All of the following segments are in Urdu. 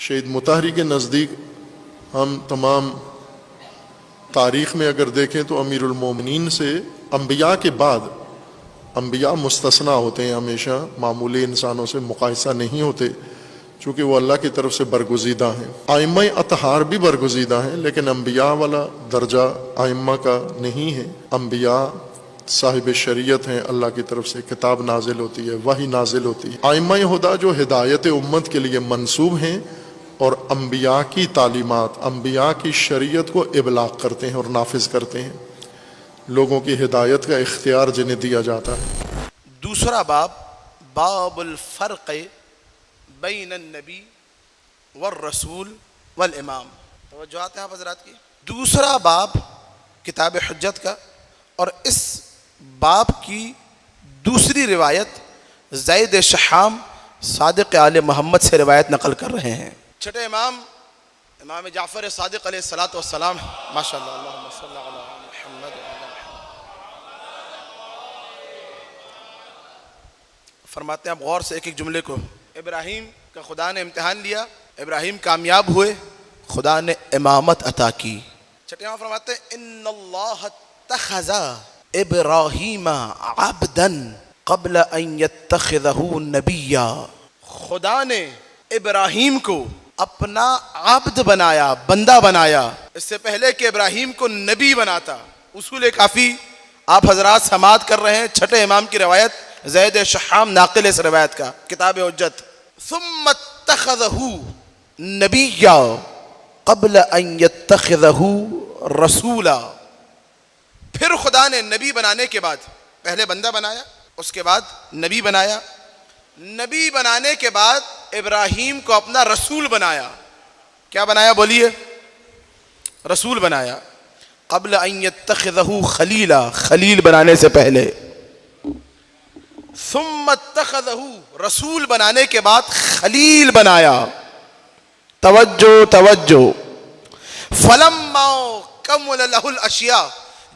شہید مطہری کے نزدیک ہم تمام تاریخ میں اگر دیکھیں تو امیر المومنین سے انبیاء کے بعد، انبیاء مستثنیٰ ہوتے ہیں، ہمیشہ معمولی انسانوں سے مقایسہ نہیں ہوتے، چونکہ وہ اللہ کی طرف سے برگزیدہ ہیں۔ ائمہ اطہار بھی برگزیدہ ہیں، لیکن انبیاء والا درجہ ائمہ کا نہیں ہے۔ انبیاء صاحب شریعت ہیں، اللہ کی طرف سے کتاب نازل ہوتی ہے، وحی نازل ہوتی ہے۔ ائمہ ہدیٰ جو ہدایت امت کے لیے منصوب ہیں اور انبیاء کی تعلیمات، انبیاء کی شریعت کو ابلاغ کرتے ہیں اور نافذ کرتے ہیں، لوگوں کی ہدایت کا اختیار جنہیں دیا جاتا ہے۔ دوسرا باب، باب الفرق بین النبی والرسول والامام۔ توجہات ہیں آپ حضرات کی؟ دوسرا باب کتاب حجت کا، اور اس باب کی دوسری روایت زید شحام صادق آل محمد سے روایت نقل کر رہے ہیں۔ چھٹے امام امام جعفر صادق علیہ الصلوۃ والسلام، ماشاء اللہ، اللہم صلی علی محمد وعلی محمد، فرماتے ہیں آپ غور سے ایک ایک جملے کو۔ ابراہیم کا خدا نے امتحان لیا، ابراہیم کامیاب ہوئے، خدا نے امامت عطا کی۔ چھٹے امام فرماتے ہیں ان اللہ اتخذ ابراہیم عبدا قبل ان یتخذہ نبیا۔ خدا نے ابراہیم کو اپنا عبد بنایا، بندہ بنایا، اس سے پہلے کہ ابراہیم کو نبی بناتا۔ اصول کافی آپ حضرات سماعت کر رہے ہیں، چھٹے امام کی روایت، زید شحام ناقل اس روایت کا، کتاب حجت۔ ثم اتخذہ نبیا قبل ان یتخذہ رسولا۔ پھر خدا نے نبی بنانے کے بعد، پہلے بندہ بنایا، اس کے بعد نبی بنایا، نبی بنانے کے بعد ابراہیم کو اپنا رسول بنایا۔ کیا بنایا بولیے؟ رسول بنایا۔ قبل ان یتخذہ خلیلا، خلیل بنانے سے پہلے۔ ثم اتخذہ، رسول بنانے کے بعد خلیل بنایا۔ توجہ توجہ۔ فلما کمل لہ الاشیاء،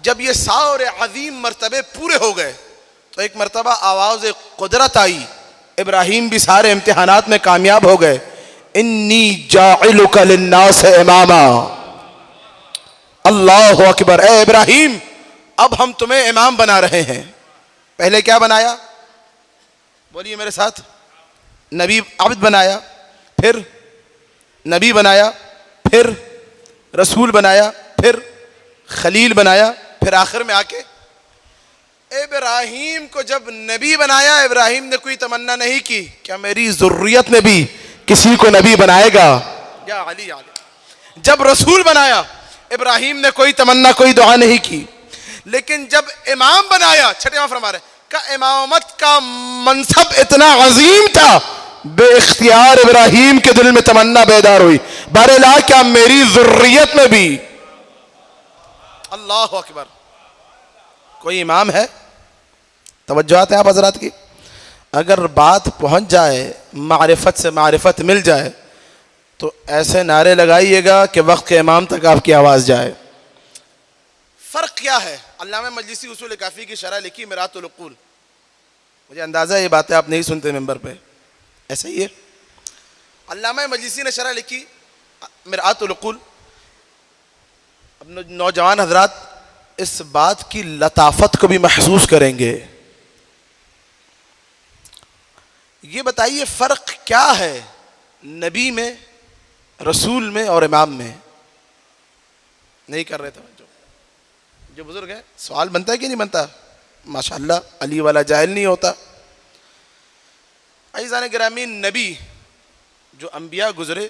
جب یہ سارے عظیم مرتبے پورے ہو گئے تو ایک مرتبہ آواز قدرت آئی، ابراہیم بھی سارے امتحانات میں کامیاب ہو گئے۔ انی جاعلک للناس اماما، اللہ اکبر، اے ابراہیم اب ہم تمہیں امام بنا رہے ہیں۔ پہلے کیا بنایا؟ بولیے میرے ساتھ، نبی عبد بنایا، پھر نبی بنایا، پھر رسول بنایا، پھر خلیل بنایا، پھر آخر میں آ کے ابراہیم کو جب نبی بنایا، ابراہیم نے کوئی تمنا نہیں کی کیا میری ذریت میں بھی کسی کو نبی بنائے گا؟ یا علی علی۔ جب رسول بنایا ابراہیم نے کوئی تمنا، کوئی دعا نہیں کی، لیکن جب امام بنایا، چھٹے امام فرما رہے کہ امامت کا منصب اتنا عظیم تھا، بے اختیار ابراہیم کے دل میں تمنا بیدار ہوئی، بہرحال کیا میری ذریت میں بھی، اللہ اکبر، کوئی امام ہے؟ توجہات ہیں آپ حضرات کی؟ اگر بات پہنچ جائے، معرفت سے معرفت مل جائے تو ایسے نعرے لگائیے گا کہ وقت کے امام تک آپ کی آواز جائے۔ فرق کیا ہے؟ علامہ مجلسی اصول کافی کی شرح لکھی مرآت العقول، مجھے اندازہ یہ باتیں آپ نہیں سنتے ممبر پہ، ایسا ہی ہے۔ علامہ مجلسی نے شرح لکھی مرآت العقول۔ اب نوجوان حضرات اس بات کی لطافت کو بھی محسوس کریں گے۔ یہ بتائیے فرق کیا ہے نبی میں، رسول میں اور امام میں؟ نہیں کر رہے تھے جو بزرگ ہیں، سوال بنتا ہے کہ نہیں بنتا؟ ماشاءاللہ، علی والا جاہل نہیں ہوتا۔ عزیزان گرامی، نبی جو انبیاء گزرے،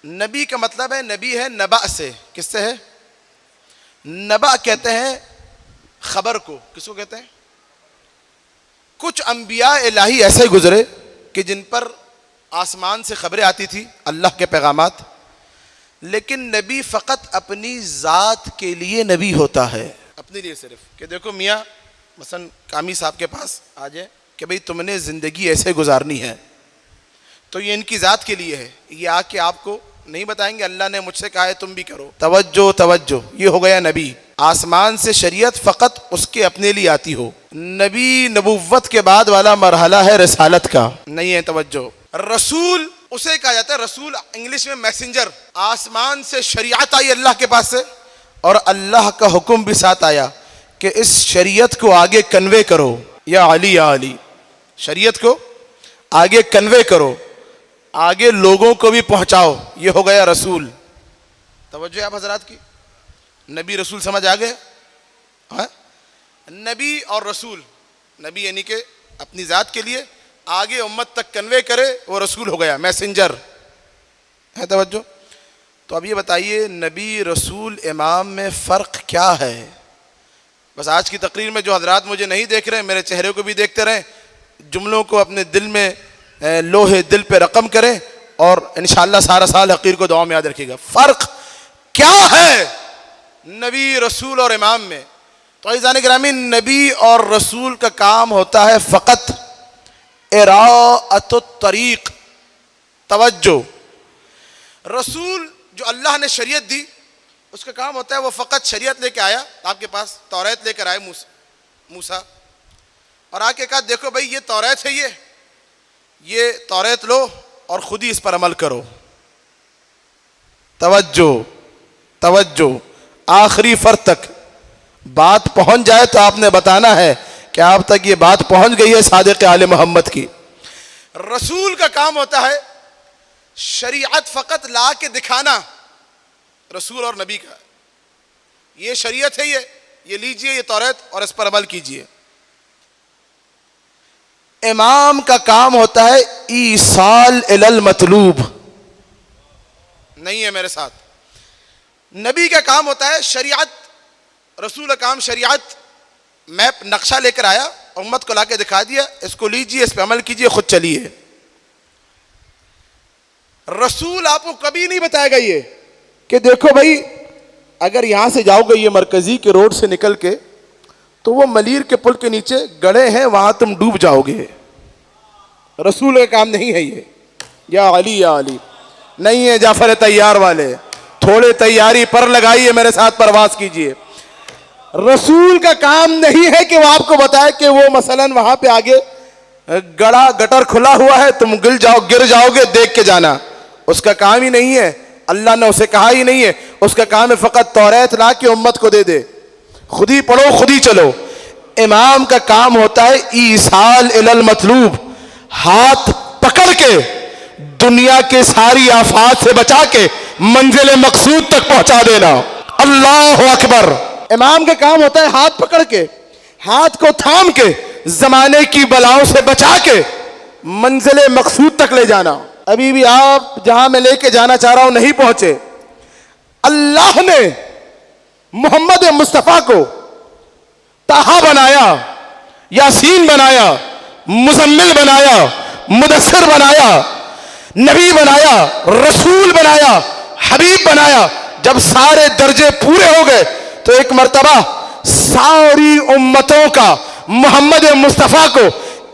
نبی کا مطلب ہے، نبی ہے نبأ سے، کس سے ہے؟ نبأ کہتے ہیں خبر کو، کس کو کہتے ہیں؟ کچھ انبیاء الہی ایسے گزرے کہ جن پر آسمان سے خبریں آتی تھی، اللہ کے پیغامات، لیکن نبی فقط اپنی ذات کے لیے نبی ہوتا ہے، اپنے لیے صرف، کہ دیکھو میاں مثلا کامی صاحب کے پاس آ جائے کہ بھئی تم نے زندگی ایسے گزارنی ہے، تو یہ ان کی ذات کے لیے ہے، یہ آ کے آپ کو نہیں بتائیں گے اللہ نے مجھ سے کہا ہے تم بھی کرو۔ توجہ توجہ، یہ ہو گیا نبی، آسمان سے شریعت فقط اس کے اپنے لیے آتی ہو۔ نبی نبوت کے بعد والا مرحلہ ہے رسالت کا، نہیں ہے توجہ۔ رسول اسے کہا جاتا ہے رسول، انگلش میں میسنجر. آسمان سے شریعت آئی اللہ کے پاس سے، اور اللہ کا حکم بھی ساتھ آیا کہ اس شریعت کو آگے کنوے کرو. یا علی یا علی، شریعت کو آگے کنوے کرو، آگے لوگوں کو بھی پہنچاؤ. یہ ہو گیا رسول. توجہ ہے آپ حضرات کی؟ نبی رسول سمجھ آ گئے؟ ہاں، نبی اور رسول. نبی یعنی کہ اپنی ذات کے لیے، آگے امت تک کنوے کرے، وہ رسول ہو گیا، میسنجر ہے. توجہ. تو اب یہ بتائیے نبی رسول امام میں فرق کیا ہے؟ بس آج کی تقریر میں جو حضرات مجھے نہیں دیکھ رہے ہیں، میرے چہرے کو بھی دیکھتے رہیں، جملوں کو اپنے دل میں لوہے دل پہ رقم کریں، اور انشاءاللہ سارا سال حقیر کو دعا میں یاد رکھیے گا. فرق کیا ہے نبی رسول اور امام میں؟ تو عزیزان گرامی، نبی اور رسول کا کام ہوتا ہے فقط اراءۃ الطریق. توجہ. رسول جو اللہ نے شریعت دی، اس کا کام ہوتا ہے وہ فقط شریعت لے کے آیا آپ کے پاس، توریت لے کر آئے موسیٰ، اور آ کے کہا دیکھو بھائی یہ توریت ہے، یہ توریت لو اور خود ہی اس پر عمل کرو. توجہ توجہ. آخری فرد تک بات پہنچ جائے تو آپ نے بتانا ہے کہ آپ تک یہ بات پہنچ گئی ہے صادق آل محمد کی. رسول کا کام ہوتا ہے شریعت فقط لا کے دکھانا. رسول اور نبی کا یہ شریعت ہے، یہ لیجئے، یہ توریت، اور اس پر عمل کیجئے. امام کا کام ہوتا ہے ایصال الی المطلوب. نہیں ہے میرے ساتھ؟ نبی کا کام ہوتا ہے شریعت، رسول کا کام شریعت، میپ نقشہ لے کر آیا، امت کو لا کے دکھا دیا، اس کو لیجئے، اس پہ عمل کیجئے، خود چلیے. رسول آپ کو کبھی نہیں بتائے گا یہ کہ دیکھو بھائی اگر یہاں سے جاؤ گے یہ مرکزی کے روڈ سے نکل کے تو وہ ملیر کے پل کے نیچے گڑھے ہیں، وہاں تم ڈوب جاؤ گے. رسول کا کام نہیں ہے یہ. یا علی یا علی نہیں ہے. جعفر طیار والے تھوڑے تیاری پر لگائیے، میرے ساتھ پرواز کیجئے. رسول کا کام نہیں ہے کہ وہ آپ کو بتائے کہ وہ مثلا وہاں پہ آگے گڑا گٹر کھلا ہوا ہے، تم گر جاؤ گے، دیکھ کے جانا. اس کا کام ہی نہیں ہے، اللہ نے اسے کہا ہی نہیں ہے. اس کا کام ہے فقط توریت لا کے امت کو دے دے، خود ہی پڑھو خود ہی چلو. امام کا کام ہوتا ہے ایصال الی المطلوب، ہاتھ پکڑ کے دنیا کے ساری آفات سے بچا کے منزل مقصود تک پہنچا دینا. اللہ اکبر. امام کا کام ہوتا ہے ہاتھ پکڑ کے، ہاتھ کو تھام کے زمانے کی بلاؤں سے بچا کے منزل مقصود تک لے جانا. ابھی بھی آپ جہاں میں لے کے جانا چاہ رہا ہوں نہیں پہنچے. اللہ نے محمد مصطفیٰ کو طٰہٰ بنایا، یاسین بنایا، مزمل بنایا، مدثر بنایا، نبی بنایا، رسول بنایا، حبیب بنایا. جب سارے درجے پورے ہو گئے تو ایک مرتبہ ساری امتوں کا محمد مصطفیٰ کو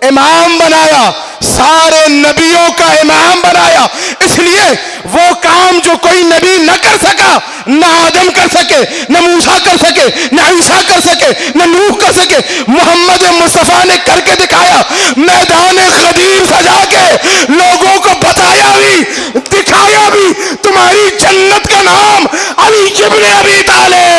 امام بنایا، سارے نبیوں کا امام بنایا. اس لیے وہ کام جو کوئی نبی نہ کر سکا، نہ آدم کر سکے، نہ موسیٰ کر سکے، نہ عیسیٰ کر سکے، نہ نوح کر سکے، محمد مصطفیٰ نے کر کے دکھایا. میدان غدیر سجا کے لوگوں کو بتایا بھی، دکھایا بھی. تمہاری جنت کا نام علی ابن ابی طالب.